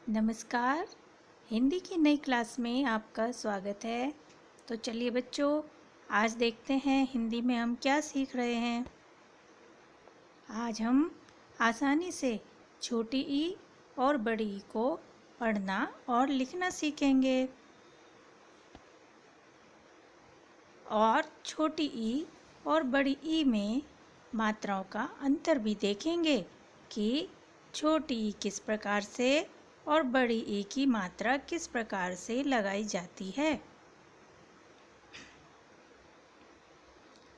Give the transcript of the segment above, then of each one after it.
नमस्कार। हिंदी की नई क्लास में आपका स्वागत है। तो चलिए बच्चों, आज देखते हैं हिंदी में हम क्या सीख रहे हैं। आज हम आसानी से छोटी ई और बड़ी ई को पढ़ना और लिखना सीखेंगे। और छोटी ई और बड़ी ई में मात्राओं का अंतर भी देखेंगे कि छोटी ई किस प्रकार से और बड़ी ई की मात्रा किस प्रकार से लगाई जाती है।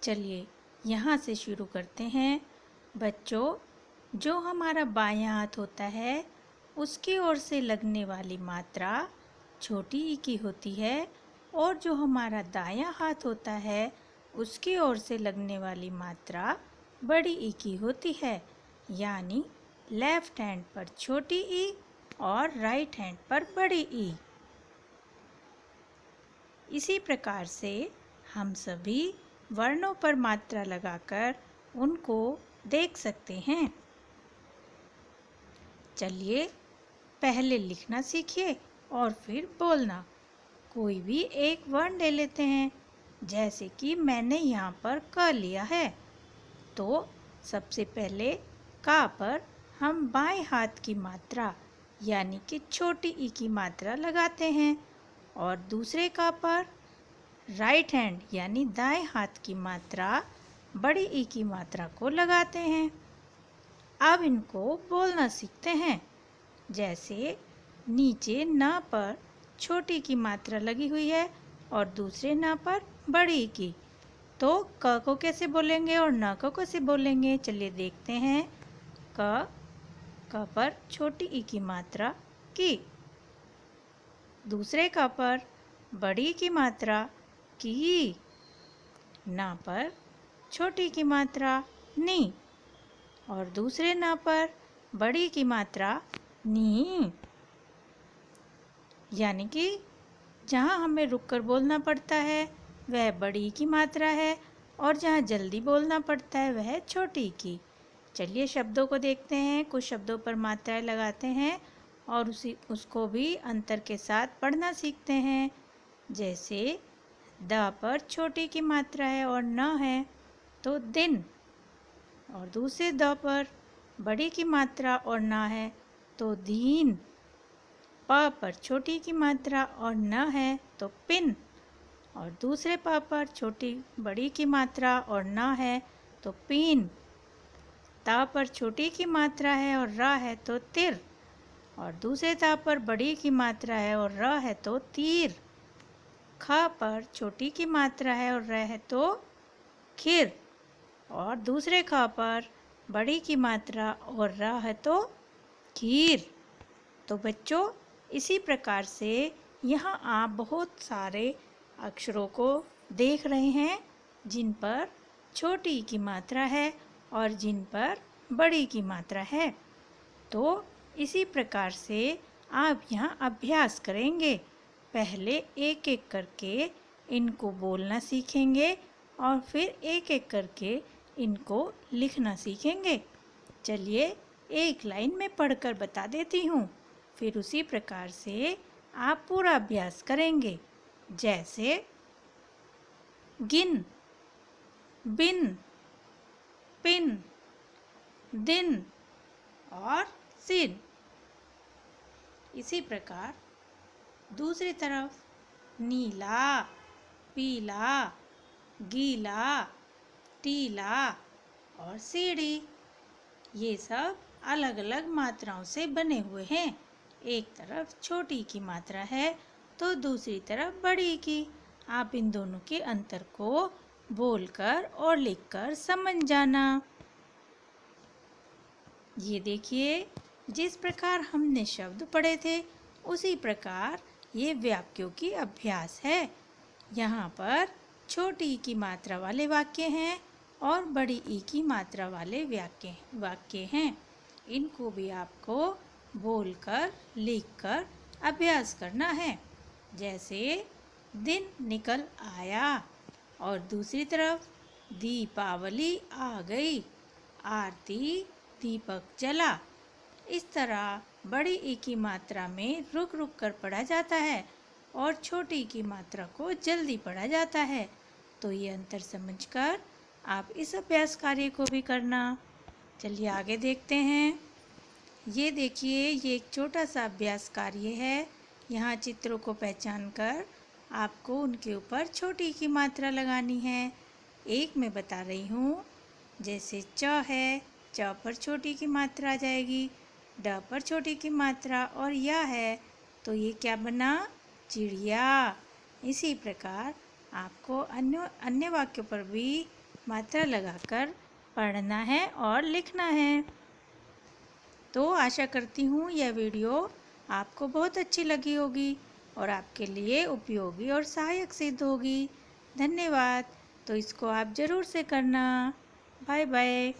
चलिए यहाँ से शुरू करते हैं। बच्चों, जो हमारा बायां हाथ होता है उसकी ओर से लगने वाली मात्रा छोटी ई की होती है और जो हमारा दायां हाथ होता है उसकी ओर से लगने वाली मात्रा बड़ी ई की होती है। यानी लेफ्ट हैंड पर छोटी ई और राइट हैंड पर बड़ी ई। इसी प्रकार से हम सभी वर्णों पर मात्रा लगाकर उनको देख सकते हैं। चलिए पहले लिखना सीखिए और फिर बोलना। कोई भी एक वर्ण ले लेते हैं, जैसे कि मैंने यहाँ पर क लिया है। तो सबसे पहले का पर हम बाएं हाथ की मात्रा यानी कि छोटी ई की मात्रा लगाते हैं और दूसरे का पर राइट हैंड यानी दाएं हाथ की मात्रा बड़ी ई की मात्रा को लगाते हैं। अब इनको बोलना सीखते हैं। जैसे नीचे न पर छोटी की मात्रा लगी हुई है और दूसरे न पर बड़ी की, तो क को कैसे बोलेंगे और न को कैसे बोलेंगे। चलिए देखते हैं। क पर छोटी ई की मात्रा की, दूसरे क पर बड़ी की मात्रा की, न पर छोटी की मात्रा नी और दूसरे न पर बड़ी की मात्रा नी। यानी कि जहाँ हमें रुककर बोलना पड़ता है वह बड़ी की मात्रा है और जहाँ जल्दी बोलना पड़ता है वह छोटी की। चलिए शब्दों को देखते हैं। कुछ शब्दों पर मात्राएं लगाते हैं और उसको भी अंतर के साथ पढ़ना सीखते हैं। जैसे द पर छोटी की मात्रा है और न है तो दिन, और दूसरे द पर बड़ी की मात्रा और न है तो दीन। प पर छोटी की मात्रा और न है तो पिन, और दूसरे प पर छोटी बड़ी की मात्रा और न है तो पीन। ता पर छोटी की मात्रा है और र है तो तिर, और दूसरे ता पर बड़ी की मात्रा है और र है तो तीर। ख पर छोटी की मात्रा है और र है तो खिर, और दूसरे ख पर बड़ी की मात्रा और र है तो खीर। तो बच्चों, इसी प्रकार से यहाँ आप बहुत सारे अक्षरों को देख रहे हैं जिन पर छोटी की मात्रा है और जिन पर बड़ी की मात्रा है। तो इसी प्रकार से आप यहाँ अभ्यास करेंगे। पहले एक एक करके इनको बोलना सीखेंगे और फिर एक एक करके इनको लिखना सीखेंगे। चलिए एक लाइन में पढ़कर बता देती हूँ, फिर उसी प्रकार से आप पूरा अभ्यास करेंगे। जैसे गिन, बिन, पिन, दिन और सिन। इसी प्रकार दूसरी तरफ नीला, पीला, गीला, टीला और सीढ़ी। ये सब अलग अलग मात्राओं से बने हुए हैं। एक तरफ छोटी की मात्रा है तो दूसरी तरफ बड़ी की। आप इन दोनों के अंतर को बोलकर और लिखकर समझ जाना। ये देखिए, जिस प्रकार हमने शब्द पढ़े थे उसी प्रकार ये वाक्यों की अभ्यास है। यहाँ पर छोटी ई की मात्रा वाले वाक्य हैं और बड़ी ई की मात्रा वाले वाक्य हैं। इनको भी आपको बोलकर लिखकर अभ्यास करना है। जैसे दिन निकल आया और दूसरी तरफ दीपावली आ गई, आरती दीपक जला। इस तरह बड़ी ई की मात्रा में रुक रुक कर पढ़ा जाता है और छोटी ई की मात्रा को जल्दी पढ़ा जाता है। तो ये अंतर समझकर आप इस अभ्यास कार्य को भी करना। चलिए आगे देखते हैं। ये देखिए, ये एक छोटा सा अभ्यास कार्य है। यहाँ चित्रों को पहचान कर आपको उनके ऊपर छोटी की मात्रा लगानी है। एक मैं बता रही हूँ, जैसे च है, च पर छोटी की मात्रा आ जाएगी, ड पर छोटी की मात्रा, और या है तो ये क्या बना, चिड़िया। इसी प्रकार आपको अन्य अन्य वाक्यों पर भी मात्रा लगाकर पढ़ना है और लिखना है। तो आशा करती हूँ यह वीडियो आपको बहुत अच्छी लगी होगी और आपके लिए उपयोगी और सहायक सिद्ध होगी। धन्यवाद। तो इसको आप ज़रूर से करना। Bye bye.